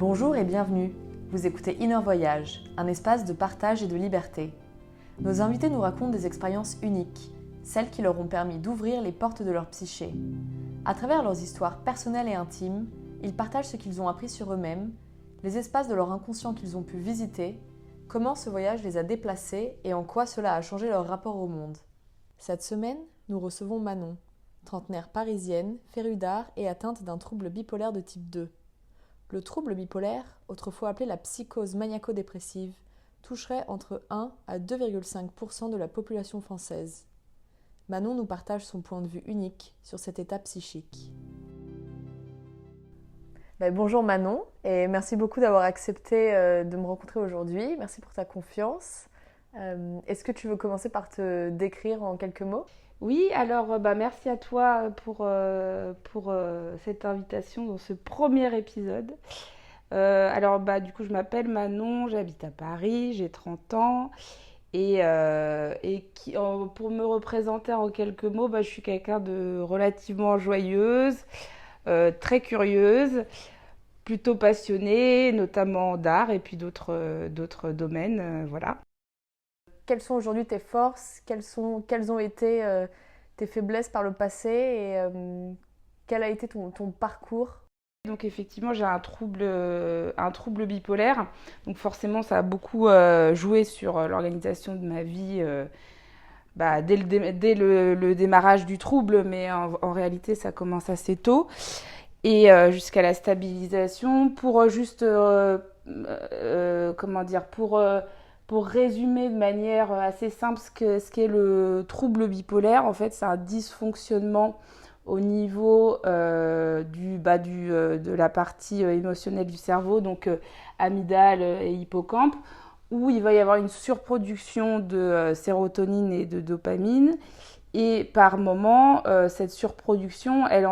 Bonjour et bienvenue. Vous écoutez Inner Voyage, un espace de partage et de liberté. Nos invités nous racontent des expériences uniques, celles qui leur ont permis d'ouvrir les portes de leur psyché. À travers leurs histoires personnelles et intimes, ils partagent ce qu'ils ont appris sur eux-mêmes, les espaces de leur inconscient qu'ils ont pu visiter, comment ce voyage les a déplacés et en quoi cela a changé leur rapport au monde. Cette semaine, nous recevons Manon, trentenaire parisienne, férue d'art et atteinte d'un trouble bipolaire de type 2. Le trouble bipolaire, autrefois appelé la psychose maniaco-dépressive, toucherait entre 1 à 2,5% de la population française. Manon nous partage son point de vue unique sur cet état psychique. Bonjour Manon, et merci beaucoup d'avoir accepté de me rencontrer aujourd'hui. Merci pour ta confiance. Est-ce que tu veux commencer par te décrire en quelques mots ? Oui, alors merci à toi pour cette invitation dans ce premier épisode. Du coup, je m'appelle Manon, j'habite à Paris, j'ai 30 ans. Pour me représenter en quelques mots, je suis quelqu'un de relativement joyeuse, très curieuse, plutôt passionnée, notamment d'art et puis d'autres domaines, voilà. Quelles sont aujourd'hui tes forces ? Quelles ont été tes faiblesses par le passé et quel a été ton parcours ? Donc effectivement, j'ai un trouble bipolaire. Donc forcément, ça a beaucoup joué sur l'organisation de ma vie dès le démarrage du trouble, mais en réalité, ça commence assez tôt. Et jusqu'à la stabilisation, pour résumer de manière assez simple ce qu'est le trouble bipolaire, en fait, c'est un dysfonctionnement au niveau de la partie émotionnelle du cerveau, donc amygdale et hippocampe, où il va y avoir une surproduction de sérotonine et de dopamine. Et par moment, cette surproduction, elle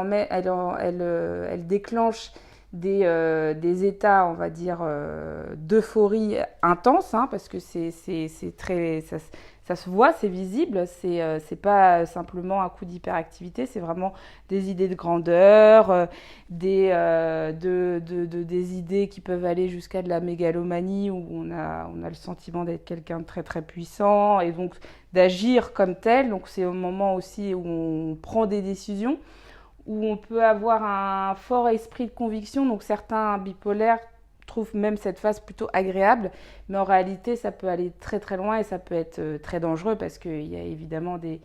déclenche des états, on va dire, d'euphorie intense, parce que ça se voit, c'est visible, c'est pas simplement un coup d'hyperactivité, c'est vraiment des idées de grandeur, des idées qui peuvent aller jusqu'à de la mégalomanie, où on a le sentiment d'être quelqu'un de très très puissant, et donc d'agir comme tel. Donc c'est au moment aussi où on prend des décisions, où on peut avoir un fort esprit de conviction. Donc certains bipolaires trouvent même cette phase plutôt agréable, mais en réalité ça peut aller très très loin et ça peut être très dangereux, parce qu'il y a évidemment des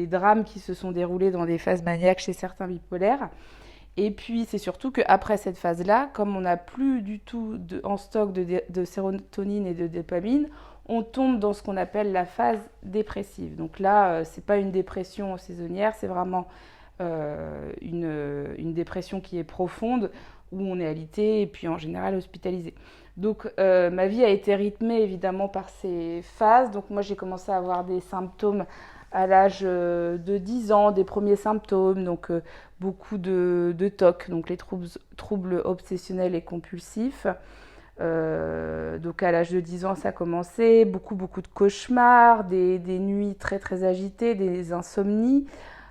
drames qui se sont déroulés dans des phases maniaques chez certains bipolaires. Et puis c'est surtout qu'après cette phase-là, comme on n'a plus du tout en stock de sérotonine et de dopamine, on tombe dans ce qu'on appelle la phase dépressive. Donc là, c'est pas une dépression saisonnière, c'est vraiment une dépression qui est profonde, où on est alité et puis en général hospitalisé. Donc ma vie a été rythmée évidemment par ces phases. Donc moi j'ai commencé à avoir des symptômes à l'âge de 10 ans, des premiers symptômes, donc beaucoup de TOC, donc les troubles obsessionnels et compulsifs. Donc à l'âge de 10 ans ça a commencé, beaucoup de cauchemars, des nuits très très agitées, des insomnies.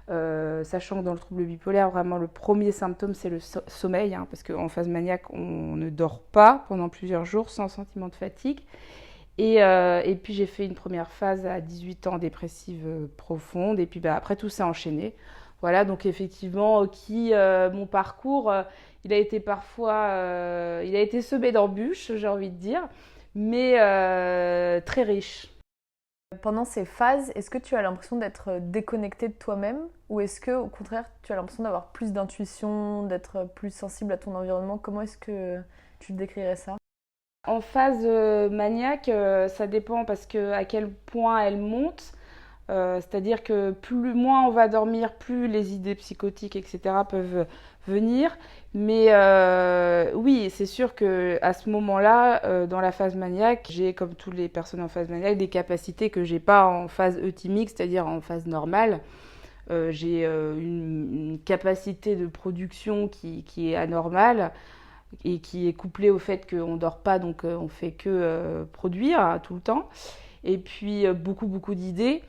Sachant que dans le trouble bipolaire, vraiment le premier symptôme c'est le sommeil, parce qu'en phase maniaque on ne dort pas pendant plusieurs jours sans sentiment de fatigue. Et puis j'ai fait une première phase à 18 ans dépressive profonde, et puis après tout s'est enchaîné. Voilà, donc effectivement mon parcours il a été semé d'embûches, j'ai envie de dire, mais très riche. Pendant ces phases, est-ce que tu as l'impression d'être déconnecté de toi-même, ou est-ce que, au contraire, tu as l'impression d'avoir plus d'intuition, d'être plus sensible à ton environnement ? Comment est-ce que tu décrirais ça ? En phase maniaque, ça dépend parce que à quel point elle monte. C'est-à-dire que moins on va dormir, plus les idées psychotiques, etc. peuvent venir. Mais oui, c'est sûr qu'à ce moment-là, dans la phase maniaque, j'ai, comme toutes les personnes en phase maniaque, des capacités que j'ai pas en phase euthymique, c'est-à-dire en phase normale. J'ai une capacité de production qui est anormale et qui est couplée au fait qu'on ne dort pas, donc on fait que produire tout le temps. Et puis beaucoup d'idées.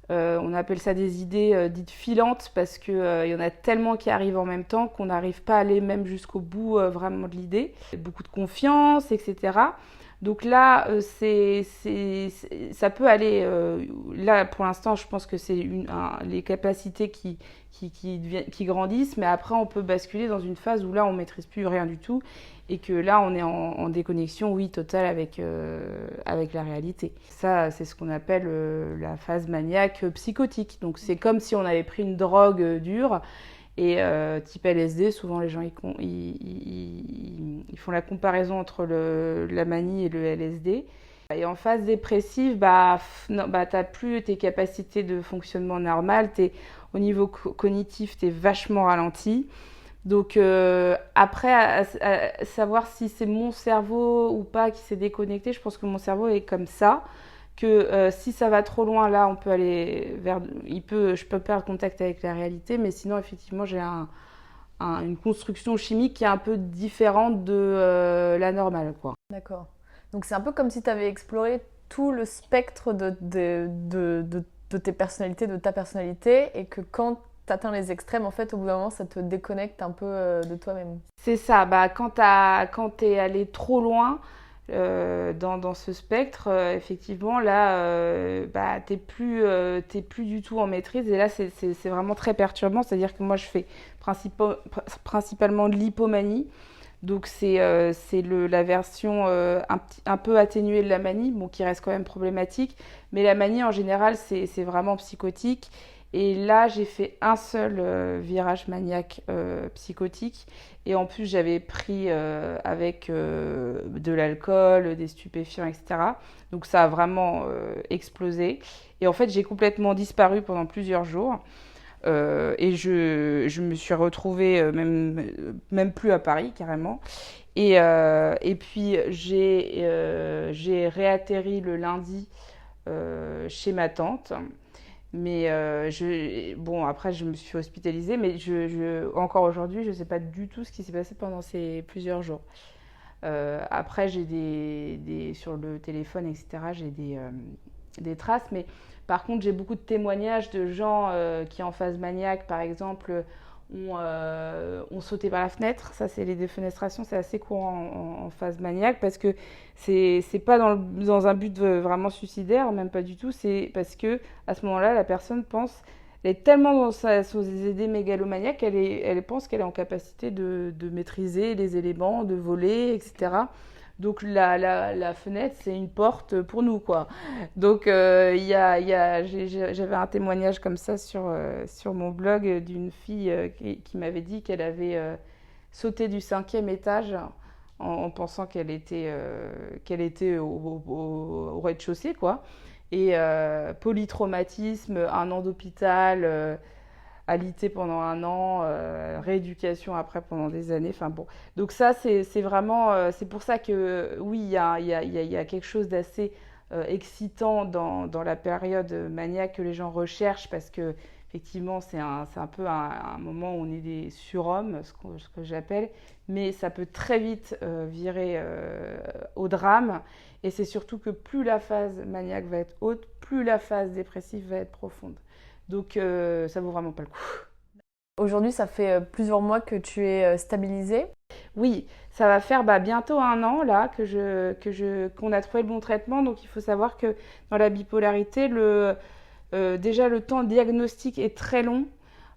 On appelle ça des idées dites filantes parce qu'il y en a tellement qui arrivent en même temps qu'on n'arrive pas à aller même jusqu'au bout vraiment de l'idée. Beaucoup de confiance, etc. Donc là, ça peut aller. Là, pour l'instant, je pense que c'est les capacités qui grandissent, mais après, on peut basculer dans une phase où là, on ne maîtrise plus rien du tout et que là, on est en déconnexion, oui, totale avec la réalité. Ça, c'est ce qu'on appelle la phase maniaque psychotique. Donc, c'est comme si on avait pris une drogue dure. Et type LSD, souvent les gens ils font la comparaison entre la manie et le LSD. Et en phase dépressive, t'as plus tes capacités de fonctionnement normal, au niveau cognitif, t'es vachement ralenti. Donc après, à savoir si c'est mon cerveau ou pas qui s'est déconnecté, je pense que mon cerveau est comme ça. Que si ça va trop loin, là, on peut aller je peux perdre contact avec la réalité, mais sinon, effectivement, j'ai une construction chimique qui est un peu différente de la normale, quoi. D'accord. Donc c'est un peu comme si tu avais exploré tout le spectre de tes personnalités, de ta personnalité, et que quand tu atteins les extrêmes, en fait, au bout d'un moment, ça te déconnecte un peu de toi-même. C'est ça, quand t'es allé trop loin, dans ce spectre, effectivement, là, t'es plus du tout en maîtrise. Et là, c'est vraiment très perturbant. C'est-à-dire que moi, je fais principalement de l'hypomanie. Donc, c'est la version un peu atténuée de la manie, bon, qui reste quand même problématique. Mais la manie, en général, c'est vraiment psychotique. Et là, j'ai fait un seul virage maniaque psychotique. Et en plus, j'avais pris avec de l'alcool, des stupéfiants, etc. Donc ça a vraiment explosé. Et en fait, j'ai complètement disparu pendant plusieurs jours. Et je me suis retrouvée même plus à Paris, carrément. Et puis, j'ai réatterri le lundi chez ma tante. Mais après, je me suis hospitalisée, mais encore aujourd'hui, je ne sais pas du tout ce qui s'est passé pendant ces plusieurs jours. Après, j'ai sur le téléphone, etc., j'ai des traces, mais par contre, j'ai beaucoup de témoignages de gens qui, en phase maniaque, par exemple, ont sauté par la fenêtre. Ça, c'est les défenestrations, c'est assez courant en phase maniaque parce que c'est pas dans un but vraiment suicidaire, même pas du tout. C'est parce que à ce moment-là, la personne pense, elle est tellement dans ses idées mégalomaniaques, elle pense qu'elle est en capacité de maîtriser les éléments, de voler, etc. Donc la fenêtre, c'est une porte pour nous, quoi. Donc j'avais un témoignage comme ça sur mon blog d'une fille qui m'avait dit qu'elle avait sauté du 5e étage en pensant qu'elle était au rez-de-chaussée, quoi. Et polytraumatisme, 1 an d'hôpital, alité pendant 1 an, rééducation après pendant des années. Enfin bon, donc ça c'est vraiment, c'est pour ça que oui, il y a quelque chose d'assez excitant dans la période maniaque que les gens recherchent parce que effectivement c'est un peu un moment où on est des surhommes, ce que j'appelle, mais ça peut très vite virer au drame. Et c'est surtout que plus la phase maniaque va être haute, plus la phase dépressive va être profonde. Donc ça vaut vraiment pas le coup. Aujourd'hui, ça fait plusieurs mois que tu es stabilisée. Oui, ça va faire bientôt 1 an là qu'on a trouvé le bon traitement. Donc il faut savoir que dans la bipolarité, déjà le temps de diagnostic est très long,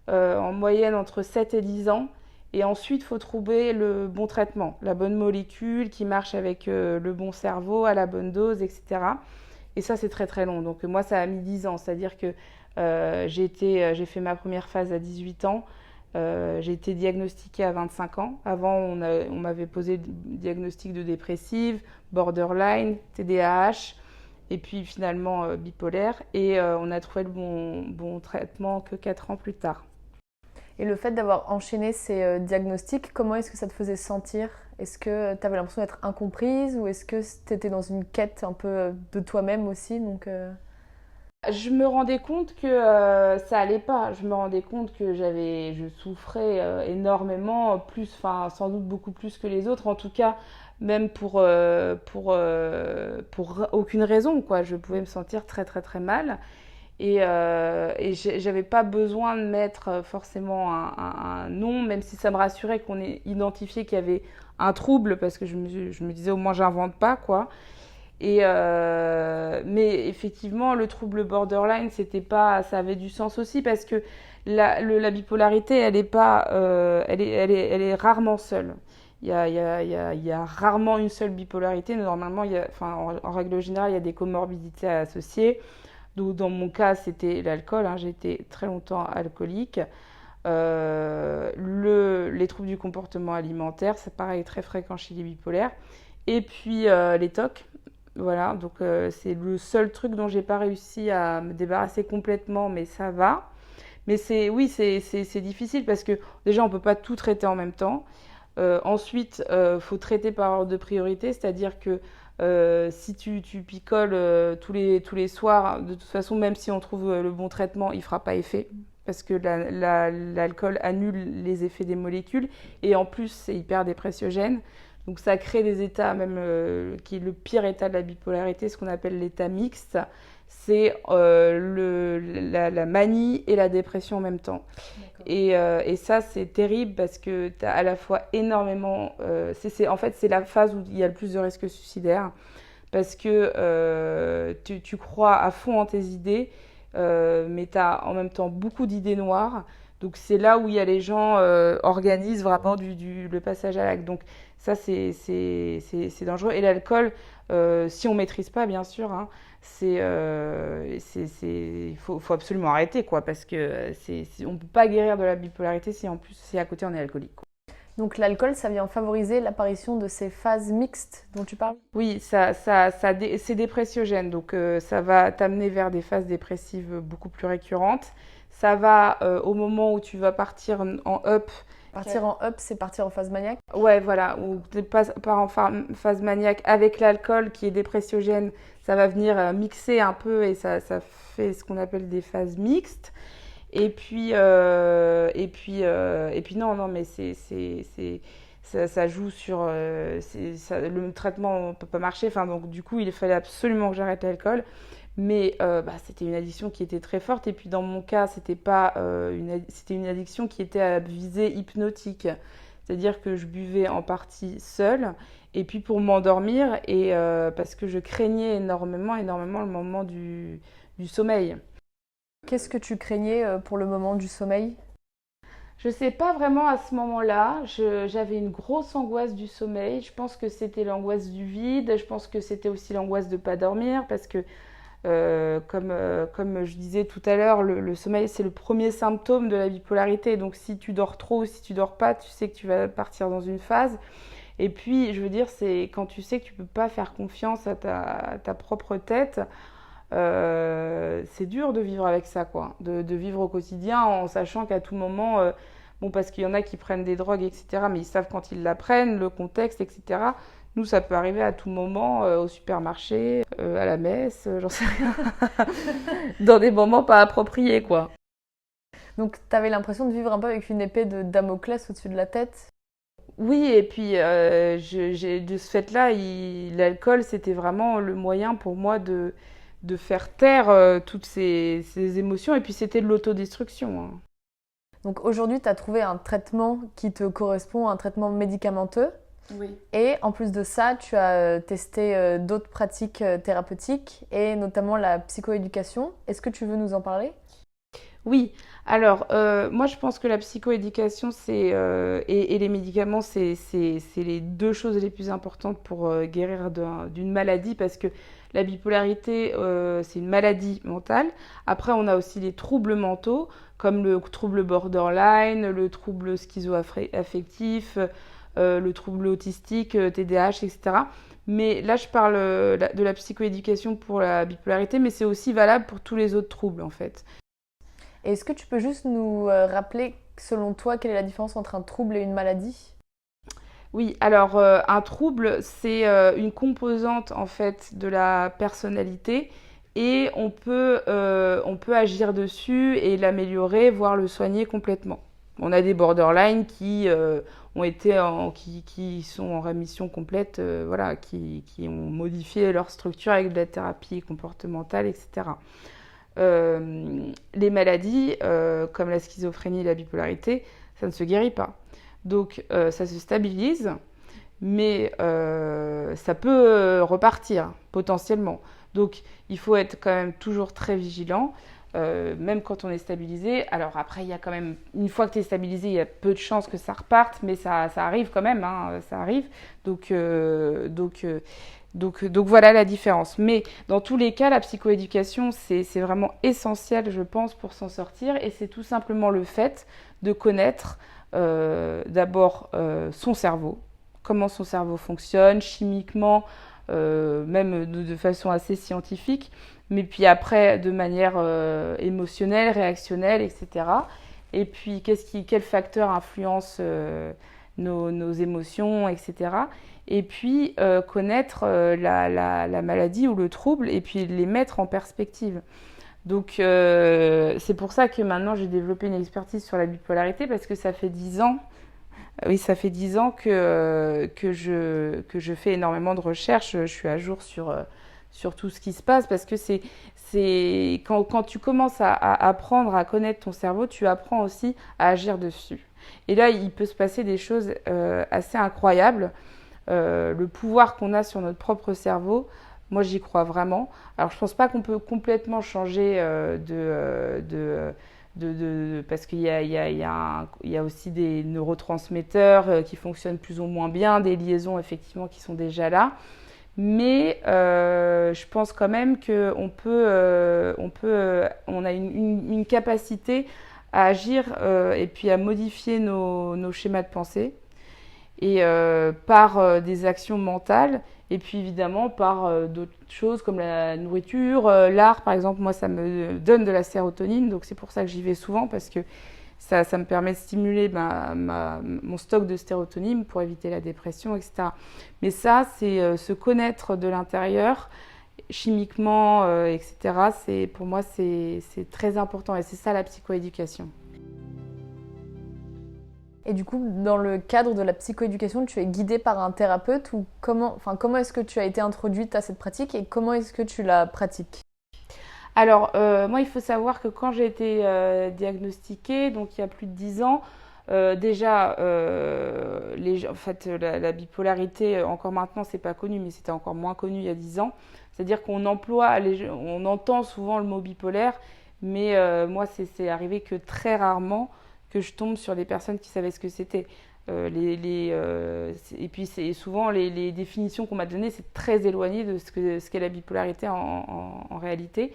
en moyenne entre 7 et 10 ans. Et ensuite, il faut trouver le bon traitement, la bonne molécule qui marche avec le bon cerveau, à la bonne dose, etc. Et ça, c'est très très long. Donc moi, ça a mis 10 ans. C'est-à-dire que j'ai fait ma première phase à 18 ans. J'ai été diagnostiquée à 25 ans. Avant, on m'avait posé le diagnostic de dépressive, borderline, TDAH, et puis finalement bipolaire. Et on a trouvé le bon traitement que 4 ans plus tard. Et le fait d'avoir enchaîné ces diagnostics, comment est-ce que ça te faisait sentir? Est-ce que tu avais l'impression d'être incomprise ou est-ce que tu étais dans une quête un peu de toi-même aussi Je me rendais compte que ça allait pas. Je me rendais compte que je souffrais énormément, sans doute beaucoup plus que les autres. En tout cas, même pour aucune raison, quoi. Je pouvais me sentir très très très mal. Et j'avais pas besoin de mettre forcément un nom, même si ça me rassurait qu'on ait identifié qu'il y avait un trouble, parce que je me disais au moins j'invente pas, quoi. Mais effectivement, le trouble borderline, c'était pas, ça avait du sens aussi parce que la bipolarité, elle est pas, elle est rarement seule. Il y a rarement une seule bipolarité. Normalement, en règle générale, il y a des comorbidités associées. Donc, dans mon cas, c'était l'alcool. Hein, j'ai été très longtemps alcoolique. Les troubles du comportement alimentaire, c'est pareil, très fréquent chez les bipolaires. Et puis les TOC. Voilà, donc c'est le seul truc dont j'ai pas réussi à me débarrasser complètement, mais ça va. Mais c'est difficile parce que déjà on peut pas tout traiter en même temps. Ensuite, faut traiter par ordre de priorité, c'est-à-dire que si tu picoles tous les soirs, de toute façon, même si on trouve le bon traitement, il fera pas effet parce que l'alcool annule les effets des molécules et en plus c'est hyper dépressiogène. Donc ça crée des états, même qui est le pire état de la bipolarité, ce qu'on appelle l'état mixte. C'est la manie et la dépression en même temps. Et ça, c'est terrible parce que tu as à la fois énormément... en fait, c'est la phase où il y a le plus de risques suicidaires parce que tu crois à fond en tes idées, mais tu as en même temps beaucoup d'idées noires. Donc c'est là où il y a les gens organisent vraiment le passage à l'acte. Donc ça, c'est dangereux. Et l'alcool, si on ne maîtrise pas, bien sûr, hein, il faut absolument arrêter, quoi, parce que on ne peut pas guérir de la bipolarité si en plus, si à côté, on est alcoolique, quoi. Donc l'alcool, ça vient favoriser l'apparition de ces phases mixtes dont tu parles? Oui, c'est dépressiogène, donc ça va t'amener vers des phases dépressives beaucoup plus récurrentes. Ça va, au moment où tu vas partir en up. Partir en up, c'est partir en phase maniaque? Ouais, voilà, où tu pars en phase maniaque avec l'alcool qui est dépressiogène, ça va venir mixer un peu et ça fait ce qu'on appelle des phases mixtes. Et puis non, mais ça joue sur... le traitement ne peut pas marcher, enfin, donc du coup, il fallait absolument que j'arrête l'alcool. Mais c'était une addiction qui était très forte. Et puis dans mon cas, c'était pas c'était une addiction qui était à visée hypnotique. C'est-à-dire que je buvais en partie seule. Et puis pour m'endormir, et parce que je craignais énormément le moment du sommeil. Qu'est-ce que tu craignais pour le moment du sommeil? Je sais pas vraiment à ce moment-là. J'avais une grosse angoisse du sommeil. Je pense que c'était l'angoisse du vide. Je pense que c'était aussi l'angoisse de ne pas dormir parce que comme je disais tout à l'heure, le sommeil, c'est le premier symptôme de la bipolarité. Donc, si tu dors trop ou si tu dors pas, tu sais que tu vas partir dans une phase. Et puis, je veux dire, c'est quand tu sais que tu peux pas faire confiance à ta propre tête, c'est dur de vivre avec ça, quoi. De vivre au quotidien en sachant qu'à tout moment, bon, parce qu'il y en a qui prennent des drogues, etc., mais ils savent quand ils la prennent, le contexte, etc. Nous, ça peut arriver à tout moment, au supermarché, à la messe, j'en sais rien. Dans des moments pas appropriés, quoi. Donc, tu avais l'impression de vivre un peu avec une épée de Damoclès au-dessus de la tête? Oui, et puis de ce fait-là, l'alcool, c'était vraiment le moyen pour moi de faire taire toutes ces émotions. Et puis, c'était de l'autodestruction, hein. Donc, aujourd'hui, tu as trouvé un traitement qui te correspond, un traitement médicamenteux. Oui. Et en plus de ça, tu as testé d'autres pratiques thérapeutiques et notamment la psychoéducation. Est-ce que tu veux nous en parler? Oui, alors moi je pense que la psychoéducation et les médicaments, c'est les deux choses les plus importantes pour guérir d'une maladie parce que la bipolarité, c'est une maladie mentale. Après, on a aussi les troubles mentaux comme le trouble borderline, le trouble schizo-affectif, le trouble autistique, TDAH, etc. Mais là, je parle de la psychoéducation pour la bipolarité, mais c'est aussi valable pour tous les autres troubles, en fait. Et est-ce que tu peux juste nous rappeler, selon toi, quelle est la différence entre un trouble et une maladie? Oui, alors un trouble, c'est une composante, en fait, de la personnalité et on peut agir dessus et l'améliorer, voire le soigner complètement. On a des borderline qui qui sont en rémission complète, qui ont modifié leur structure avec de la thérapie comportementale, etc. les maladies comme la schizophrénie et la bipolarité, ça ne se guérit pas. Donc ça se stabilise, mais ça peut repartir potentiellement. Donc il faut être quand même toujours très vigilant, même quand on est stabilisé. Alors après, il y a quand même, une fois que tu es stabilisé, il y a peu de chances que ça reparte, mais ça arrive quand même, hein, ça arrive. Donc voilà la différence. Mais dans tous les cas, la psychoéducation, c'est vraiment essentiel, je pense, pour s'en sortir. Et c'est tout simplement le fait de connaître d'abord son cerveau, comment son cerveau fonctionne chimiquement, même de façon assez scientifique, mais puis après de manière émotionnelle, réactionnelle, etc. Et puis quels facteurs influencent nos émotions, etc. Et puis connaître la maladie ou le trouble et puis les mettre en perspective. Donc c'est pour ça que maintenant j'ai développé une expertise sur la bipolarité parce que ça fait 10 ans. Oui, ça fait 10 ans que je fais énormément de recherches. Je suis à jour sur tout ce qui se passe parce que quand tu commences à apprendre à connaître ton cerveau, tu apprends aussi à agir dessus. Et là, il peut se passer des choses assez incroyables. Le pouvoir qu'on a sur notre propre cerveau, moi j'y crois vraiment. Alors je ne pense pas qu'on peut complètement changer parce qu'il y a aussi des neurotransmetteurs qui fonctionnent plus ou moins bien, des liaisons effectivement qui sont déjà là. Mais je pense quand même qu'on on a une capacité à agir et puis à modifier nos schémas de pensée et par des actions mentales et puis évidemment par d'autres choses comme la nourriture, l'art par exemple. Moi ça me donne de la sérotonine, donc c'est pour ça que j'y vais souvent parce que ça me permet de stimuler mon stock de sérotonine pour éviter la dépression, etc. Mais ça c'est se connaître de l'intérieur chimiquement, etc. Pour moi c'est très important et c'est ça la psychoéducation. Et du coup, dans le cadre de la psychoéducation, tu es guidée par un thérapeute ou comment est-ce que tu as été introduite à cette pratique et comment est-ce que tu la pratiques? Alors, moi, il faut savoir que quand j'ai été diagnostiquée, donc il y a plus de 10 ans, déjà, en fait, la bipolarité, encore maintenant, c'est pas connu, mais c'était encore moins connu il y a 10 ans. C'est-à-dire qu'on on entend souvent le mot bipolaire, mais moi, c'est arrivé que très rarement que je tombe sur des personnes qui savaient ce que c'était. Et puis souvent les définitions qu'on m'a données, c'est très éloigné de ce qu'est la bipolarité en réalité.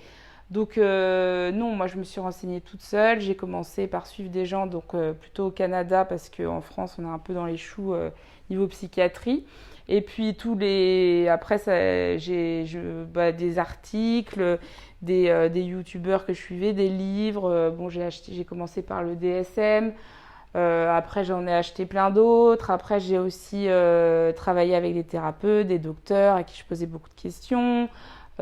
Donc non, moi je me suis renseignée toute seule. J'ai commencé par suivre des gens donc plutôt au Canada parce qu'en France on est un peu dans les choux niveau psychiatrie. Et puis après des articles, des youtubeurs que je suivais, des livres. Bon, j'ai commencé par le DSM. Après, j'en ai acheté plein d'autres. Après, j'ai aussi travaillé avec des thérapeutes, des docteurs à qui je posais beaucoup de questions.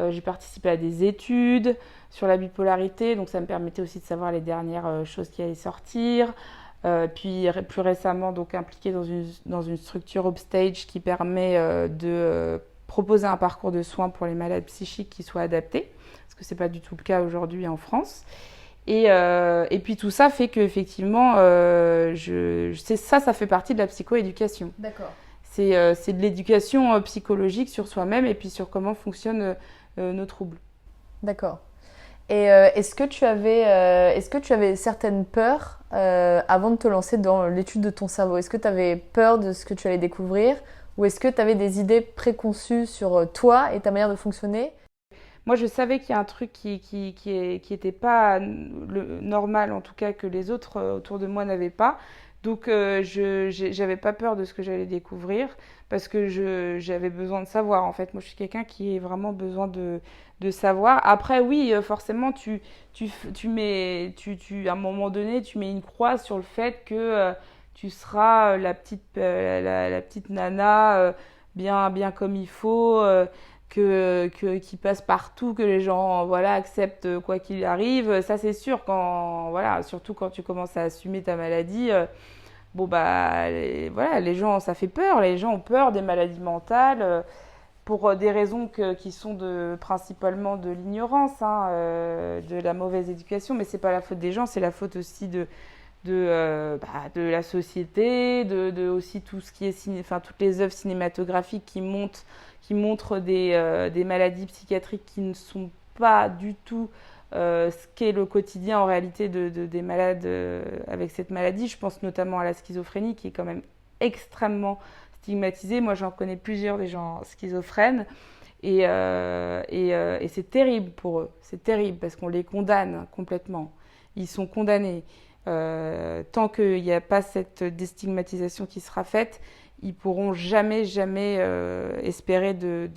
J'ai participé à des études sur la bipolarité, donc ça me permettait aussi de savoir les dernières choses qui allaient sortir. Puis plus récemment, donc impliquée dans une structure Upstage qui permet de proposer un parcours de soins pour les malades psychiques qui soit adapté, parce que c'est pas du tout le cas aujourd'hui en France. Et puis tout ça fait qu'effectivement, ça fait partie de la psychoéducation. D'accord. C'est de l'éducation psychologique sur soi-même et puis sur comment fonctionnent nos troubles. D'accord. Et est-ce que tu avais certaines peurs avant de te lancer dans l'étude de ton cerveau? Est-ce que tu avais peur de ce que tu allais découvrir? Ou est-ce que tu avais des idées préconçues sur toi et ta manière de fonctionner? Moi, je savais qu'il y a un truc qui était pas normal, en tout cas que les autres autour de moi n'avaient pas. Donc, j'avais pas peur de ce que j'allais découvrir parce que j'avais besoin de savoir. En fait, moi, je suis quelqu'un qui a vraiment besoin de savoir. Après, oui, forcément, à un moment donné, tu mets une croix sur le fait que tu seras la petite nana bien comme il faut. Qui passe partout, que les gens voilà, acceptent quoi qu'il arrive. Ça, c'est sûr, surtout quand tu commences à assumer ta maladie. Les gens, ça fait peur. Les gens ont peur des maladies mentales. pour des raisons qui sont principalement de l'ignorance, hein, de la mauvaise éducation, mais c'est pas la faute des gens, c'est la faute aussi de la société, aussi tout ce qui est toutes les œuvres cinématographiques qui montrent des maladies psychiatriques qui ne sont pas du tout ce qu'est le quotidien en réalité des malades avec cette maladie. Je pense notamment à la schizophrénie qui est quand même extrêmement stigmatisée. Moi, j'en connais plusieurs des gens schizophrènes et c'est terrible pour eux. C'est terrible parce qu'on les condamne complètement. Ils sont condamnés. Tant qu'il n'y a pas cette déstigmatisation qui sera faite, ils pourront jamais espérer de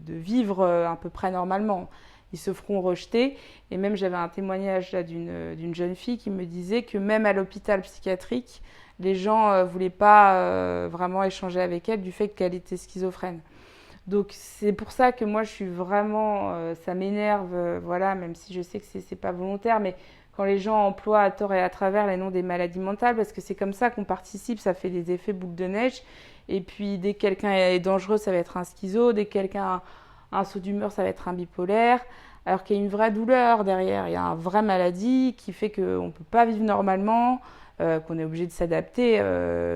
vivre à peu près normalement. Ils se feront rejeter. Et même, j'avais un témoignage là d'une jeune fille qui me disait que même à l'hôpital psychiatrique, les gens ne voulaient pas vraiment échanger avec elle du fait qu'elle était schizophrène. Donc, c'est pour ça que moi, je suis vraiment... ça m'énerve, voilà, même si je sais que c'est pas volontaire, mais quand les gens emploient à tort et à travers les noms des maladies mentales, parce que c'est comme ça qu'on participe, ça fait des effets boule de neige. Et puis, dès que quelqu'un est dangereux, ça va être un schizo. Dès que quelqu'un a un saut d'humeur, ça va être un bipolaire. Alors qu'il y a une vraie douleur derrière. Il y a une vraie maladie qui fait qu'on ne peut pas vivre normalement, qu'on est obligé de s'adapter,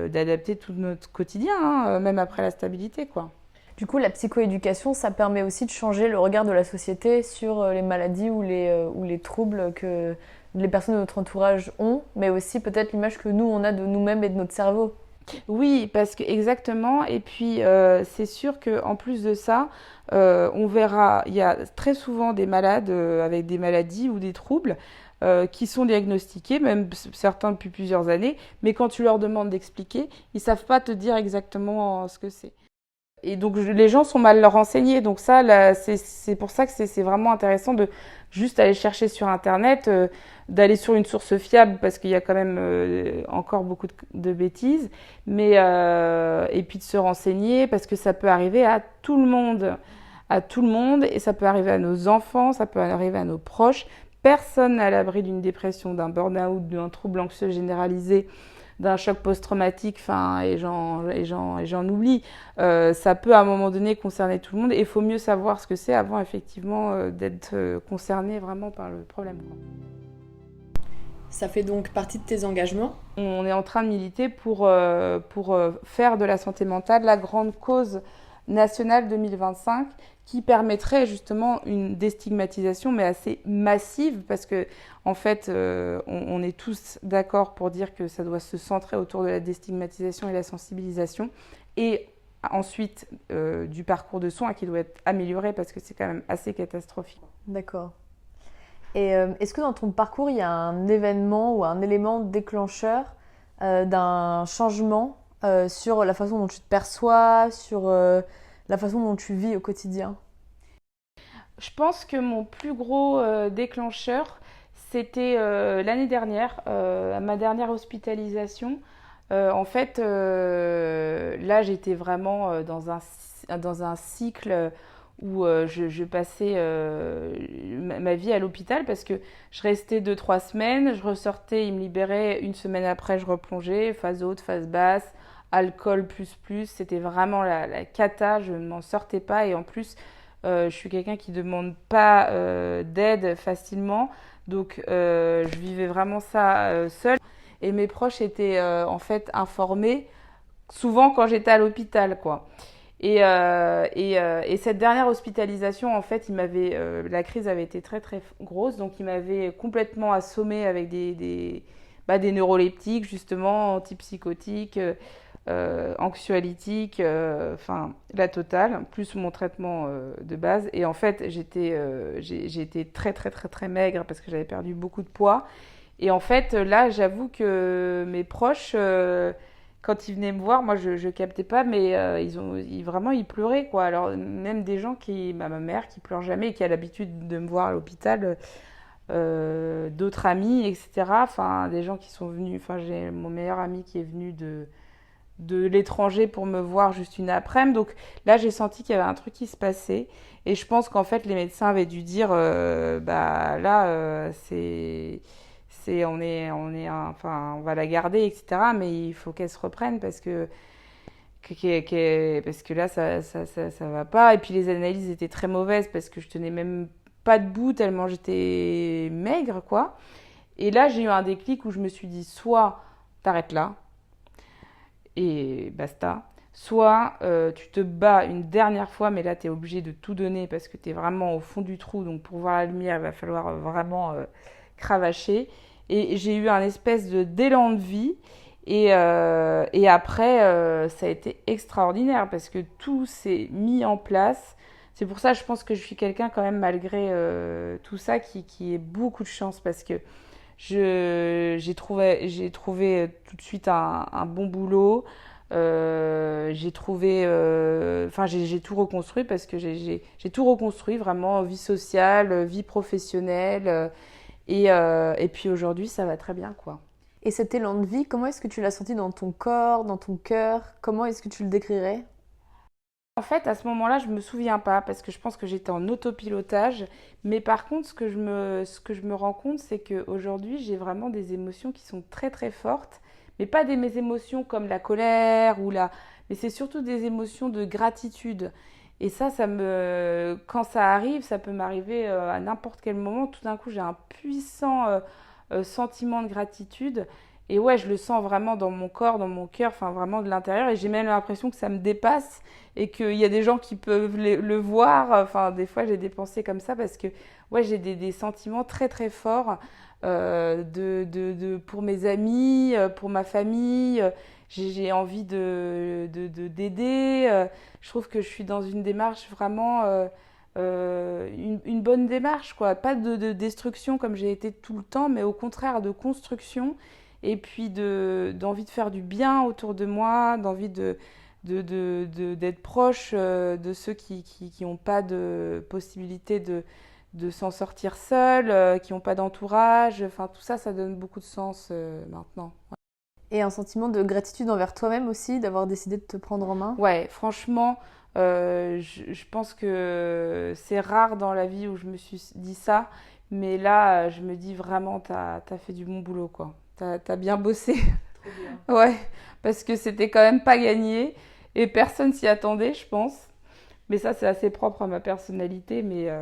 d'adapter tout notre quotidien, hein, même après la stabilité, quoi. Du coup, la psychoéducation, ça permet aussi de changer le regard de la société sur les maladies ou les troubles que les personnes de notre entourage ont, mais aussi peut-être l'image que nous, on a de nous-mêmes et de notre cerveau. Oui, parce que exactement. Et puis, c'est sûr qu'en plus de ça, on verra, il y a très souvent des malades avec des maladies ou des troubles qui sont diagnostiqués, même certains depuis plusieurs années, mais quand tu leur demandes d'expliquer, ils ne savent pas te dire exactement ce que c'est. Et donc, les gens sont mal renseignés. Donc ça, là, c'est pour ça que c'est vraiment intéressant de juste aller chercher sur Internet, d'aller sur une source fiable, parce qu'il y a quand même encore beaucoup de bêtises, et puis de se renseigner, parce que ça peut arriver à tout le monde, et ça peut arriver à nos enfants, ça peut arriver à nos proches. Personne n'est à l'abri d'une dépression, d'un burn-out, d'un trouble anxieux généralisé, d'un choc post-traumatique, et j'en oublie. Ça peut à un moment donné concerner tout le monde et il faut mieux savoir ce que c'est avant effectivement d'être concerné vraiment par le problème, quoi. Ça fait donc partie de tes engagements ? On est en train de militer pour faire de la santé mentale la grande cause nationale 2025 qui permettrait justement une déstigmatisation mais assez massive parce que en fait on est tous d'accord pour dire que ça doit se centrer autour de la déstigmatisation et la sensibilisation et ensuite du parcours de soins qui doit être amélioré parce que c'est quand même assez catastrophique. D'accord. Et est-ce que dans ton parcours il y a un événement ou un élément déclencheur d'un changement sur la façon dont tu te perçois, sur la façon dont tu vis au quotidien ? Je pense que mon plus gros déclencheur, c'était l'année dernière, à ma dernière hospitalisation. En fait, là, j'étais vraiment dans un cycle où je passais ma vie à l'hôpital parce que je restais 2-3 semaines, je ressortais, ils me libéraient, une semaine après, je replongeais, phase haute, phase basse, alcool plus, c'était vraiment la cata, je ne m'en sortais pas et en plus, je suis quelqu'un qui ne demande pas d'aide facilement, donc je vivais vraiment ça seule. Et mes proches étaient en fait informés, souvent quand j'étais à l'hôpital, quoi. Et cette dernière hospitalisation, en fait, la crise avait été très très grosse, donc il m'avait complètement assommée avec des neuroleptiques, justement, antipsychotiques, anxiolytiques, la totale, plus mon traitement de base. Et en fait, j'ai été très très très très maigre parce que j'avais perdu beaucoup de poids. Et en fait, là, j'avoue que mes proches, quand ils venaient me voir, moi, je captais pas, mais vraiment, ils pleuraient, quoi. Alors, même des gens ma mère qui pleure jamais et qui a l'habitude de me voir à l'hôpital, d'autres amis, etc. Enfin, des gens qui sont venus. Enfin, j'ai mon meilleur ami qui est venu de l'étranger pour me voir juste une après-midi. Donc là, j'ai senti qu'il y avait un truc qui se passait. Et je pense qu'en fait, les médecins avaient dû dire, on va la garder, etc. Mais il faut qu'elle se reprenne parce que parce que là, ça va pas. Et puis les analyses étaient très mauvaises parce que je tenais même pas debout tellement j'étais maigre, quoi. Et là, j'ai eu un déclic où je me suis dit, soit t'arrêtes là et basta, soit tu te bats une dernière fois, mais là, t'es obligé de tout donner parce que t'es vraiment au fond du trou. Donc pour voir la lumière, il va falloir vraiment cravacher. Et j'ai eu un espèce d'élan de vie. Et après, ça a été extraordinaire parce que tout s'est mis en place. C'est pour ça, je pense que je suis quelqu'un quand même, malgré tout ça, qui ait beaucoup de chance parce que j'ai trouvé tout de suite un bon boulot. J'ai trouvé, enfin, j'ai tout reconstruit parce que j'ai tout reconstruit vraiment, vie sociale, vie professionnelle. Et puis aujourd'hui, ça va très bien, quoi. Et cet élan de vie, comment est-ce que tu l'as senti dans ton corps, dans ton cœur? Comment est-ce que tu le décrirais? En fait, à ce moment-là, je me souviens pas parce que je pense que j'étais en autopilotage. Mais par contre, ce que je me rends compte, c'est qu'aujourd'hui, j'ai vraiment des émotions qui sont très très fortes. Mais pas des mes émotions comme la colère ou la... Mais c'est surtout des émotions de gratitude. Et quand ça arrive, ça peut m'arriver à n'importe quel moment. Tout d'un coup, j'ai un puissant sentiment de gratitude. Et ouais, je le sens vraiment dans mon corps, dans mon cœur, enfin vraiment de l'intérieur. Et j'ai même l'impression que ça me dépasse et qu'il y a des gens qui peuvent le voir. Enfin, des fois, j'ai des pensées comme ça parce que ouais, j'ai des sentiments très très forts pour mes amis, pour ma famille. J'ai envie d'aider. Je trouve que je suis dans une démarche vraiment une bonne démarche, quoi. Pas de destruction comme j'ai été tout le temps, mais au contraire de construction et puis d'envie de faire du bien autour de moi, d'envie d'être proche de ceux qui n'ont pas de possibilité de s'en sortir seuls, qui n'ont pas d'entourage. Enfin, tout ça, ça donne beaucoup de sens maintenant. Et un sentiment de gratitude envers toi-même aussi, d'avoir décidé de te prendre en main? Ouais, franchement, je pense que c'est rare dans la vie où je me suis dit ça, mais là, je me dis vraiment, t'as fait du bon boulot, quoi. T'as bien bossé. Trop bien. Ouais, parce que c'était quand même pas gagné et personne s'y attendait, je pense. Mais ça, c'est assez propre à ma personnalité, mais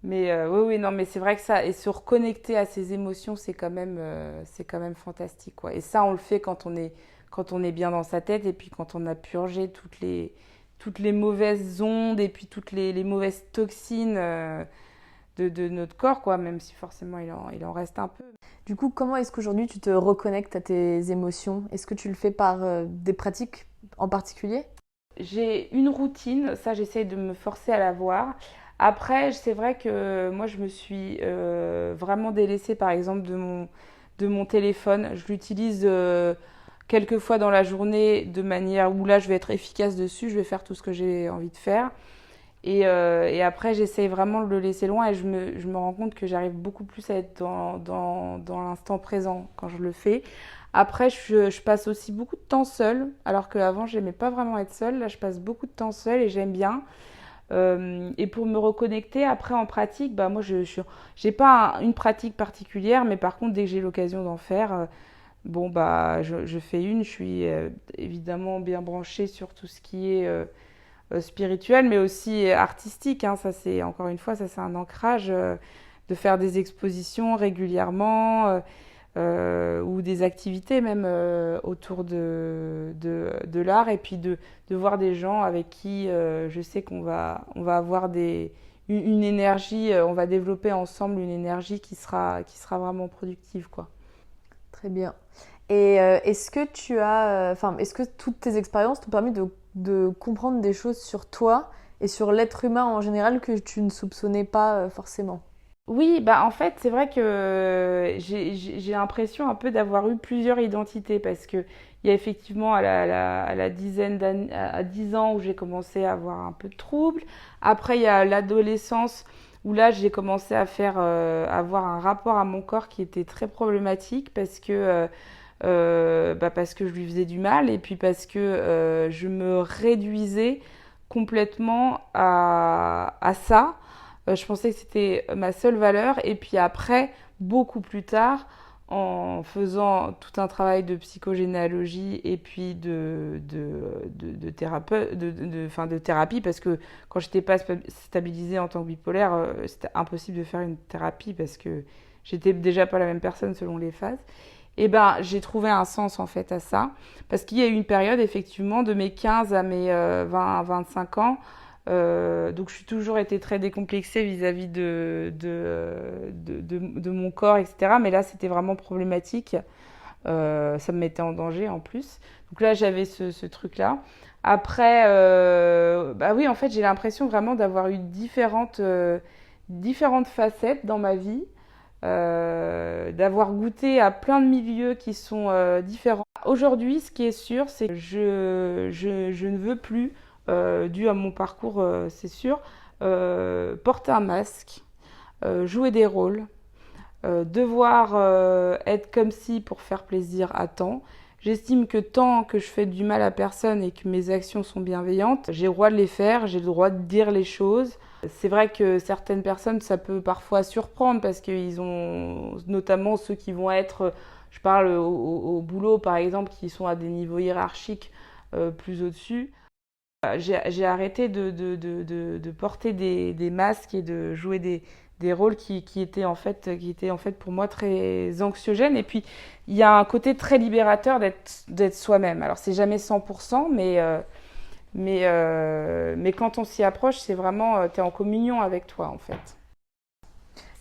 oui, oui, non, mais c'est vrai que ça, et se reconnecter à ses émotions, c'est quand même fantastique, quoi. Et ça, on le fait quand on est bien dans sa tête et puis quand on a purgé toutes les mauvaises ondes et puis toutes les mauvaises toxines de notre corps, quoi, même si forcément il en reste un peu. Du coup, comment est-ce qu'aujourd'hui tu te reconnectes à tes émotions? Est-ce que tu le fais par des pratiques en particulier? J'ai une routine, ça j'essaye de me forcer à l'avoir. Après, c'est vrai que moi je me suis vraiment délaissée par exemple de mon téléphone. Je l'utilise quelques fois dans la journée de manière où là je vais être efficace dessus, je vais faire tout ce que j'ai envie de faire. Et après, j'essaye vraiment de le laisser loin et je me rends compte que j'arrive beaucoup plus à être dans l'instant présent quand je le fais. Après, je passe aussi beaucoup de temps seule, alors qu'avant, j'aimais pas vraiment être seule. Là, je passe beaucoup de temps seule et j'aime bien. Et pour me reconnecter, après en pratique, bah, moi, j'ai pas une pratique particulière, mais par contre, dès que j'ai l'occasion d'en faire, bon, bah, je fais une. Je suis évidemment bien branchée sur tout ce qui est spirituel, mais aussi artistique. Hein. Ça, c'est encore une fois, ça c'est un ancrage de faire des expositions régulièrement ou des activités même autour de l'art et puis de voir des gens avec qui je sais on va avoir une énergie, on va développer ensemble une énergie qui sera vraiment productive, quoi. Très bien. Et est-ce que est-ce que toutes tes expériences t'ont permis de comprendre des choses sur toi et sur l'être humain en général que tu ne soupçonnais pas forcément? Oui, bah en fait, c'est vrai que j'ai l'impression un peu d'avoir eu plusieurs identités parce que il y a effectivement à la dizaine d'années, à 10 ans où j'ai commencé à avoir un peu de troubles. Après, il y a l'adolescence où là, j'ai commencé à avoir un rapport à mon corps qui était très problématique parce que je lui faisais du mal et puis parce que je me réduisais complètement à ça. Je pensais que c'était ma seule valeur. Et puis après, beaucoup plus tard, en faisant tout un travail de psychogénéalogie et puis de thérapie, parce que quand je n'étais pas stabilisée en tant que bipolaire, c'était impossible de faire une thérapie parce que j'étais déjà pas la même personne selon les phases. Et ben, j'ai trouvé un sens en fait à ça, parce qu'il y a eu une période effectivement de mes 15 à mes 20-25 ans. Donc je suis toujours été très décomplexée vis-à-vis de mon corps, etc. Mais là, c'était vraiment problématique. Ça me mettait en danger en plus. Donc là, j'avais ce truc-là. Après, bah oui, en fait, j'ai l'impression vraiment d'avoir eu différentes facettes dans ma vie. D'avoir goûté à plein de milieux qui sont différents. Aujourd'hui, ce qui est sûr, c'est que je ne veux plus, dû à mon parcours, c'est sûr, porter un masque, jouer des rôles, devoir être comme si pour faire plaisir à temps. J'estime que tant que je fais du mal à personne et que mes actions sont bienveillantes, j'ai le droit de les faire, j'ai le droit de dire les choses. C'est vrai que certaines personnes, ça peut parfois surprendre parce qu'ils ont, notamment ceux qui vont être, je parle au boulot par exemple, qui sont à des niveaux hiérarchiques plus au-dessus. J'ai arrêté de porter des masques et de jouer des rôles qui étaient en fait pour moi très anxiogènes. Et puis, il y a un côté très libérateur d'être soi-même. Alors, c'est jamais 100%, mais quand on s'y approche, c'est vraiment, tu es en communion avec toi, en fait.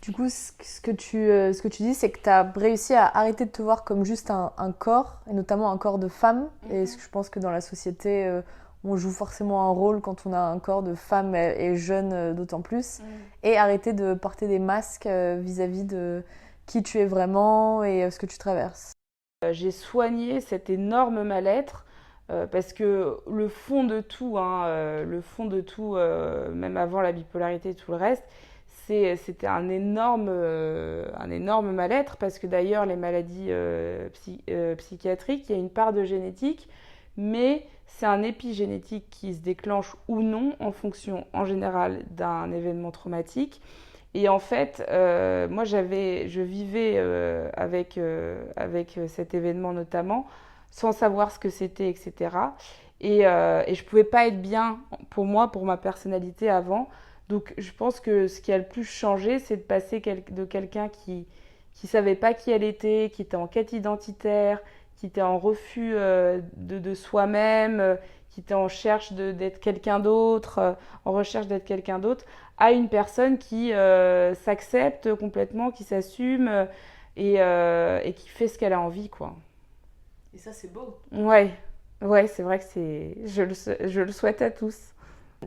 Du coup, ce que tu dis, c'est que tu as réussi à arrêter de te voir comme juste un corps, et notamment un corps de femme. Et je pense que dans la société, on joue forcément un rôle quand on a un corps de femme et jeune d'autant plus. Et arrêter de porter des masques vis-à-vis de qui tu es vraiment et ce que tu traverses. J'ai soigné cet énorme mal-être parce que le fond de tout, même avant la bipolarité et tout le reste, c'était un énorme mal-être, parce que d'ailleurs les maladies psychiatriques, il y a une part de génétique, mais c'est un épigénétique qui se déclenche ou non en fonction en général d'un événement traumatique. Et en fait, moi je vivais avec cet événement notamment, sans savoir ce que c'était, etc. Et je ne pouvais pas être bien pour moi, pour ma personnalité avant. Donc je pense que ce qui a le plus changé, c'est de passer de quelqu'un qui savait pas qui elle était, qui était en quête identitaire, qui était en refus de soi-même, qui était en recherche d'être quelqu'un d'autre, en recherche d'être quelqu'un d'autre, à une personne qui s'accepte complètement, qui s'assume et qui fait ce qu'elle a envie, quoi. Et ça, c'est beau. Ouais, c'est vrai que je le souhaite à tous.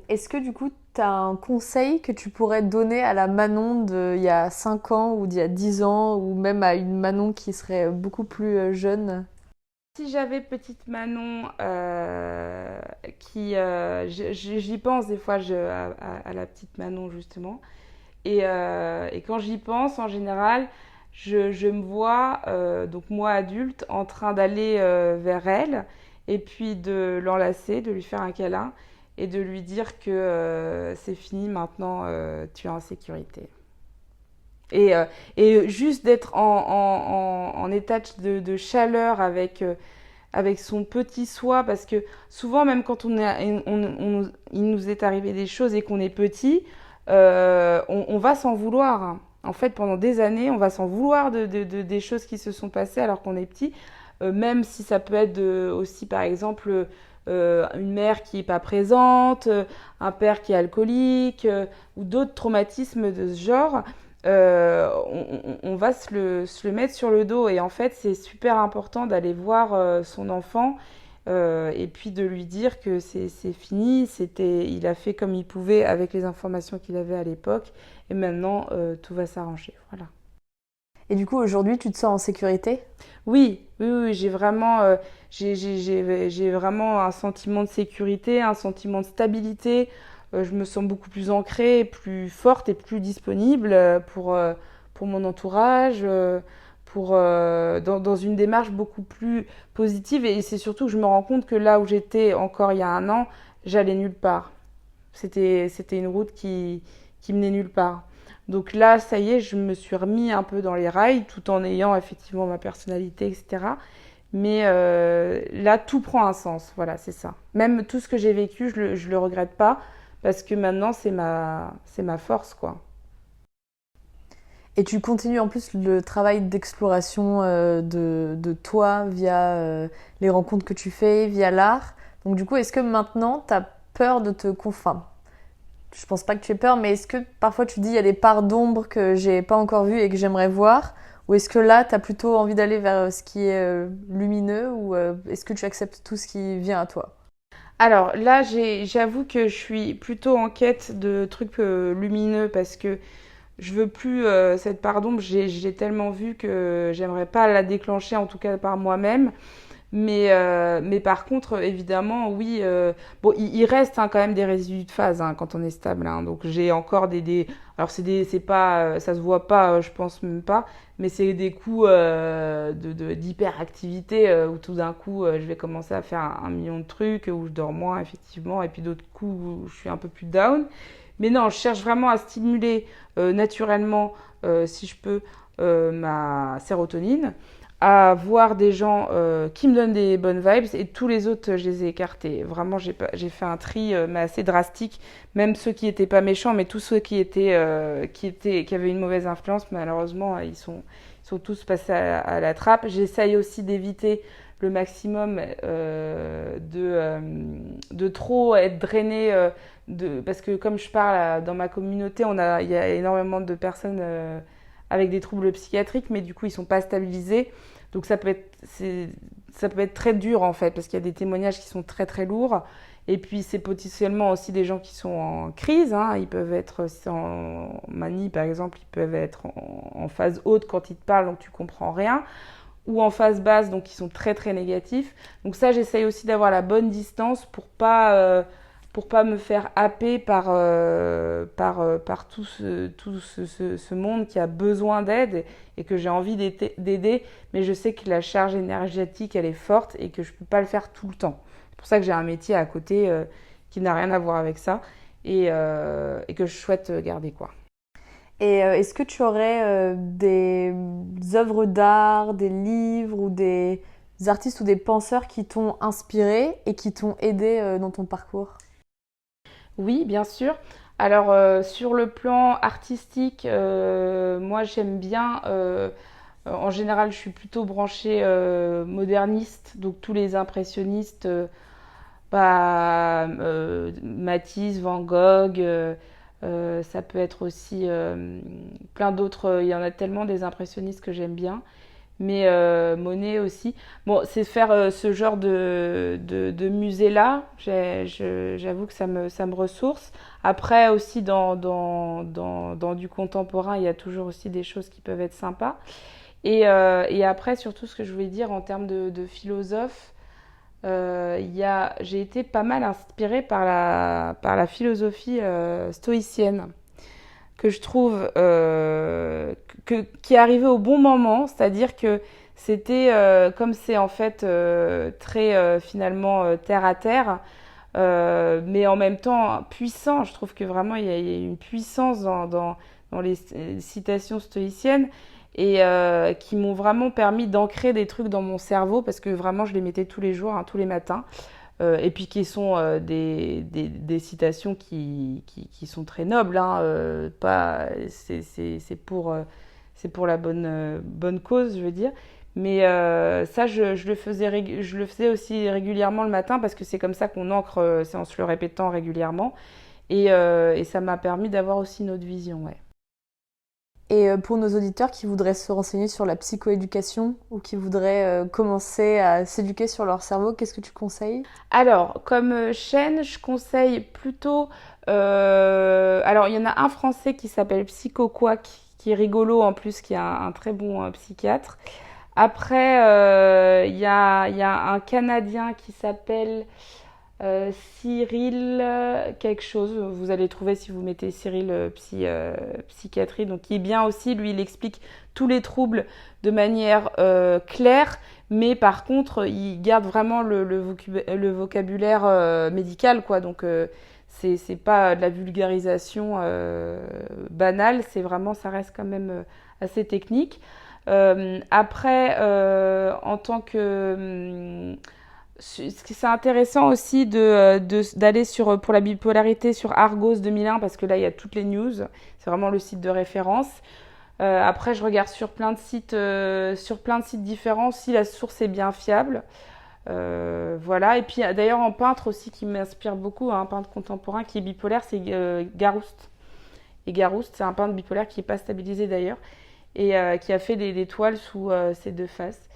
Est-ce que du coup, tu as un conseil que tu pourrais donner à la Manon d'il y a 5 ans ou d'il y a 10 ans, ou même à une Manon qui serait beaucoup plus jeune ? Si j'avais petite Manon, j'y pense des fois à la petite Manon justement, et quand j'y pense en général, je me vois, donc moi adulte, en train d'aller vers elle, et puis de l'enlacer, de lui faire un câlin, et de lui dire que c'est fini maintenant, tu es en sécurité. Et juste d'être en état de chaleur avec son petit soi, parce que souvent, même quand il nous est arrivé des choses et qu'on est petit, on va s'en vouloir. En fait, pendant des années, on va s'en vouloir des choses qui se sont passées alors qu'on est petit, même si ça peut être aussi, par exemple, une mère qui n'est pas présente, un père qui est alcoolique, ou d'autres traumatismes de ce genre. On va se le mettre sur le dos, et en fait c'est super important d'aller voir son enfant et puis de lui dire que c'est fini, il a fait comme il pouvait avec les informations qu'il avait à l'époque, et maintenant tout va s'arranger, voilà. Et du coup, aujourd'hui, tu te sens en sécurité ? Oui, j'ai vraiment, j'ai vraiment un sentiment de sécurité, un sentiment de stabilité. Je me sens beaucoup plus ancrée, plus forte et plus disponible pour mon entourage, dans une démarche beaucoup plus positive. Et c'est surtout que je me rends compte que là où j'étais encore il y a un an, j'allais nulle part. C'était une route qui menait nulle part. Donc là, ça y est, je me suis remis un peu dans les rails, tout en ayant effectivement ma personnalité, etc. Mais là, tout prend un sens. Voilà, c'est ça. Même tout ce que j'ai vécu, je le regrette pas parce que maintenant, c'est ma force, quoi. Et tu continues en plus le travail d'exploration de toi via les rencontres que tu fais, via l'art. Donc du coup, est-ce que maintenant, tu as peur de te confiner? Je pense pas que tu aies peur, mais est-ce que parfois tu dis il y a des parts d'ombre que j'ai pas encore vues et que j'aimerais voir? Ou est-ce que là, tu as plutôt envie d'aller vers ce qui est lumineux? Ou est-ce que tu acceptes tout ce qui vient à toi? Alors là, j'avoue que je suis plutôt en quête de trucs lumineux parce que je veux plus cette part d'ombre. J'ai tellement vu que j'aimerais pas la déclencher, en tout cas par moi-même. Mais par contre, évidemment, oui. Bon, il reste hein, quand même des résidus de phase hein, quand on est stable. Hein. Donc j'ai encore alors c'est pas, ça se voit pas, je pense même pas. Mais c'est des coups d'hyperactivité où tout d'un coup, je vais commencer à faire un million de trucs où je dors moins effectivement, et puis d'autres coups où je suis un peu plus down. Mais non, je cherche vraiment à stimuler naturellement, si je peux, ma sérotonine, à voir des gens qui me donnent des bonnes vibes, et tous les autres, je les ai écartés. Vraiment, j'ai fait un tri mais assez drastique, même ceux qui n'étaient pas méchants, mais tous ceux qui avaient une mauvaise influence, malheureusement, ils sont tous passés à la trappe. J'essaye aussi d'éviter le maximum de trop être drainé parce que comme je parle dans ma communauté, il y a énormément de personnes avec des troubles psychiatriques, mais du coup ils sont pas stabilisés. Donc ça peut être très dur en fait, parce qu'il y a des témoignages qui sont très très lourds. Et puis c'est potentiellement aussi des gens qui sont en crise. Hein. Ils peuvent être en manie par exemple, ils peuvent être en phase haute quand ils te parlent, donc tu comprends rien, ou en phase basse, donc ils sont très très négatifs. Donc ça, j'essaye aussi d'avoir la bonne distance pour pas me faire happer par ce monde qui a besoin d'aide et que j'ai envie d'aider, mais je sais que la charge énergétique, elle est forte et que je peux pas le faire tout le temps. C'est pour ça que j'ai un métier à côté qui n'a rien à voir avec ça et que je souhaite garder, quoi. Et est-ce que tu aurais des œuvres d'art, des livres ou des artistes ou des penseurs qui t'ont inspiré et qui t'ont aidé dans ton parcours? Oui, bien sûr. Alors, sur le plan artistique, moi j'aime bien, en général je suis plutôt branchée moderniste, donc tous les impressionnistes, Matisse, Van Gogh, ça peut être aussi plein d'autres, il y en a tellement des impressionnistes que j'aime bien, mais Monet aussi. Bon, c'est faire ce genre de musée-là, j'avoue que ça me ressource. Après aussi, dans du contemporain, il y a toujours aussi des choses qui peuvent être sympas. Et après, surtout, ce que je voulais dire en termes de philosophe, j'ai été pas mal inspirée par la philosophie stoïcienne, que je trouve qui est arrivé au bon moment, c'est-à-dire que c'était comme c'est en fait très finalement terre à terre, mais en même temps puissant. Je trouve que vraiment il y a une puissance dans les citations stoïciennes et qui m'ont vraiment permis d'ancrer des trucs dans mon cerveau parce que vraiment je les mettais tous les jours, hein, tous les matins. Et puis qui sont des citations qui sont très nobles. Hein, c'est pour la bonne cause, je veux dire. Mais ça, je le faisais aussi régulièrement le matin parce que c'est comme ça qu'on ancre, c'est en se le répétant régulièrement. Et ça m'a permis d'avoir aussi une autre vision, ouais. Et pour nos auditeurs qui voudraient se renseigner sur la psychoéducation ou qui voudraient commencer à s'éduquer sur leur cerveau, qu'est-ce que tu conseilles? Alors, comme chaîne, je conseille plutôt... alors, il y en a un français qui s'appelle PsychoQuack, qui est rigolo en plus, qui est un très bon psychiatre. Après, il y a un Canadien qui s'appelle Cyril quelque chose. Vous allez trouver si vous mettez Cyril psychiatrie. Donc, qui est bien aussi. Lui, il explique tous les troubles de manière claire, mais par contre, il garde vraiment le vocabulaire médical, quoi. Donc, c'est pas de la vulgarisation banale, ça reste quand même assez technique. Après, en tant que... c'est intéressant aussi d'aller pour la bipolarité sur Argos 2001 parce que là, il y a toutes les news. C'est vraiment le site de référence. Après, je regarde sur plein de sites différents si la source est bien fiable. Voilà. Et puis, d'ailleurs, en peintre aussi qui m'inspire beaucoup, un peintre contemporain qui est bipolaire, c'est Garouste. Et Garouste, c'est un peintre bipolaire qui n'est pas stabilisé d'ailleurs et qui a fait des toiles sous ses deux faces.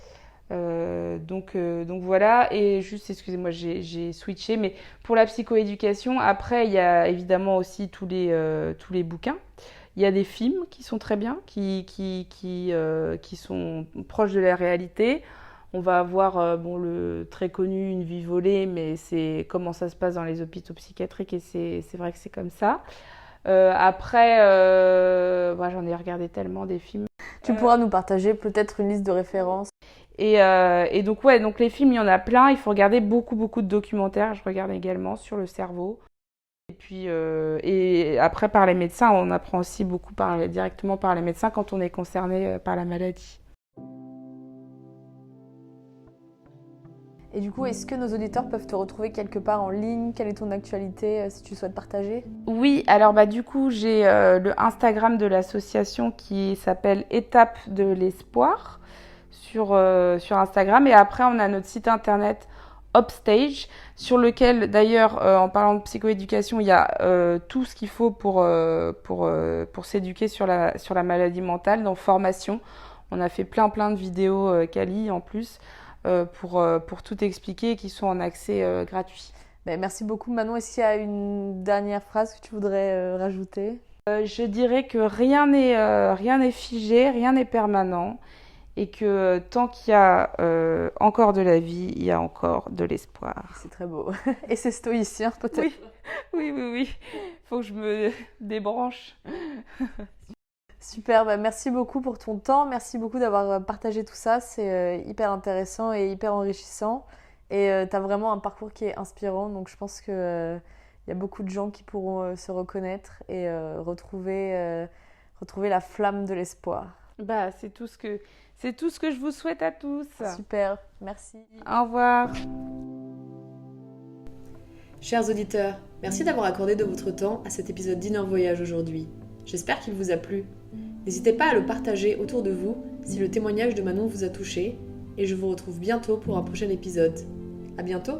Donc voilà, et juste, excusez-moi, j'ai switché, mais pour la psychoéducation, après, il y a évidemment aussi tous les bouquins. Il y a des films qui sont très bien, qui sont proches de la réalité. On va avoir le très connu Une vie volée, mais c'est comment ça se passe dans les hôpitaux psychiatriques et c'est vrai que c'est comme ça. Après, j'en ai regardé tellement des films. Tu pourras nous partager peut-être une liste de références. Et donc les films, il y en a plein. Il faut regarder beaucoup de documentaires. Je regarde également sur le cerveau. Et puis, et après, par les médecins, on apprend aussi beaucoup directement par les médecins quand on est concerné par la maladie. Et du coup, est-ce que nos auditeurs peuvent te retrouver quelque part en ligne? Quelle est ton actualité si tu souhaites partager? Oui, alors du coup, j'ai le Instagram de l'association qui s'appelle Étape de l'espoir sur Instagram. Et après, on a notre site internet Upstage, sur lequel, d'ailleurs, en parlant de psychoéducation, il y a tout ce qu'il faut pour s'éduquer sur la maladie mentale, dans formation. On a fait plein de vidéos quali en plus pour tout expliquer, qui sont en accès gratuit. Merci beaucoup Manon. Est-ce qu'il y a une dernière phrase que tu voudrais rajouter? Je dirais que rien n'est figé, rien n'est permanent. Et que tant qu'il y a encore de la vie, il y a encore de l'espoir. C'est très beau. Et c'est stoïcien peut-être. Oui. Faut que je me débranche. Super, merci beaucoup pour ton temps. Merci beaucoup d'avoir partagé tout ça. C'est hyper intéressant et hyper enrichissant. Et tu as vraiment un parcours qui est inspirant. Donc je pense qu'il y a beaucoup de gens qui pourront se reconnaître et retrouver la flamme de l'espoir. C'est tout ce que je vous souhaite à tous. Super, merci. Au revoir. Chers auditeurs, merci d'avoir accordé de votre temps à cet épisode d'Inner Voyage aujourd'hui. J'espère qu'il vous a plu. N'hésitez pas à le partager autour de vous si le témoignage de Manon vous a touché et je vous retrouve bientôt pour un prochain épisode. À bientôt!